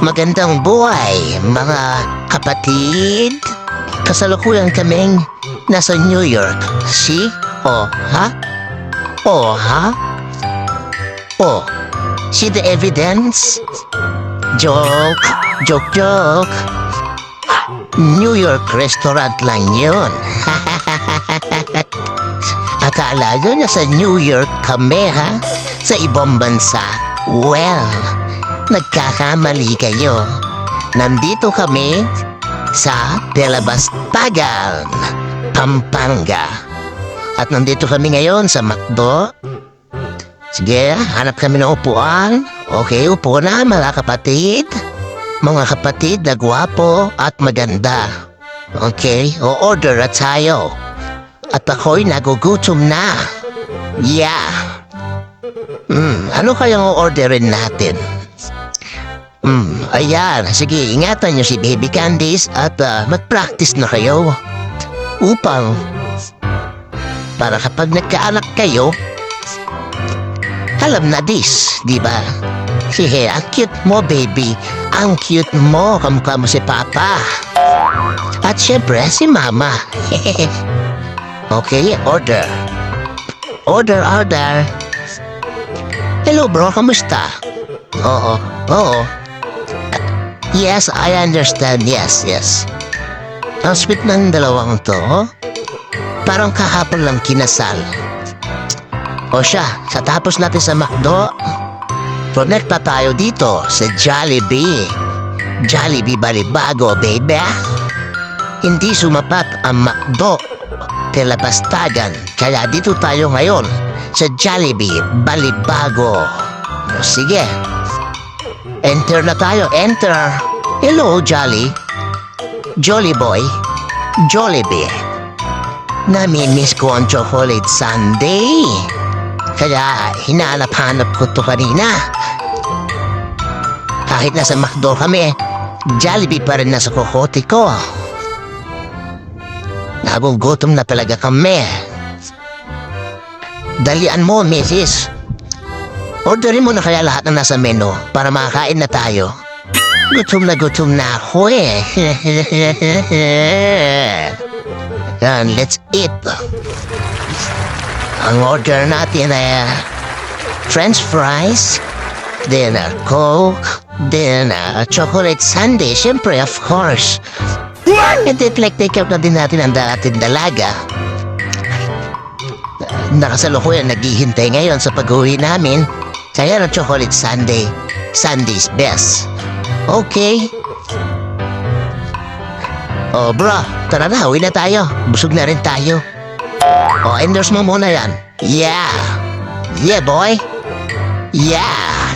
Magandang buhay, mga kapatid. Kasalukuyan kaming nasa New York. See? Oh, ha? Oh, ha? Oh, see the evidence? Joke, joke, joke. New York restaurant lang yun. Akala nyo nasa New York kami, ha? Sa ibang bansa? Well, nagkakamali kayo. Nandito kami sa Delabastagan, Pampanga. At nandito kami ngayon sa McDo. Sige, hanap kami ng upuan. Okay, upo na mga kapatid. Mga kapatid na gwapo at maganda. Okay, o-order na tayo. At ako'y nagugutom na. Yeah. Ano kayang o-orderin natin? Ayan. Sige, ingatan nyo si Baby Candice at mag-practice na kayo. Upang para kapag nagkaanak kayo, alam na this, di ba? Sige, ang cute mo, baby. Ang cute mo, kamukha mo si Papa. At syempre, si Mama. Okay, order. Order. Hello, bro. Kamusta? Oo. Yes, I understand. Yes. Ang sweet ng dalawang to. Parang kahapon lang kinasal. O siya, sa tapos natin sa McDo, connect pa tayo dito sa Jollibee. Jollibee Balibago, baby. Hindi sumapat ang McDo Delabastagan, kaya dito tayo ngayon sa Jollibee Balibago. Sige, enter na tayo, enter. Hello, Jolly. Jolly boy. Jollibee. Namimiss ko ang chocolate sundae. Kaya hinahanap-hanap ko to kanina. Kahit nasa McDo kami, Jollibee pa rin nasa kokote ko. Nagugutom na talaga kami. Dalian mo, Mrs. Orderin mo na kaya lahat na nasa menu para makakain na tayo. Gutom na ako eh. Yan, let's eat. Ang order natin ay French fries, then Coke, then chocolate sundae, syempre, of course. And then, take out na din natin ang dating dalaga. Nakasalukuyan, naghihintay ngayon sa pag-uwi namin. Kaya ng chocolate sundae. Sunday's best. Okay. Oh, bro, tara na, uwi na tayo. Busog na rin tayo. Oh, endorse mo muna yan. Yeah, boy. Yeah.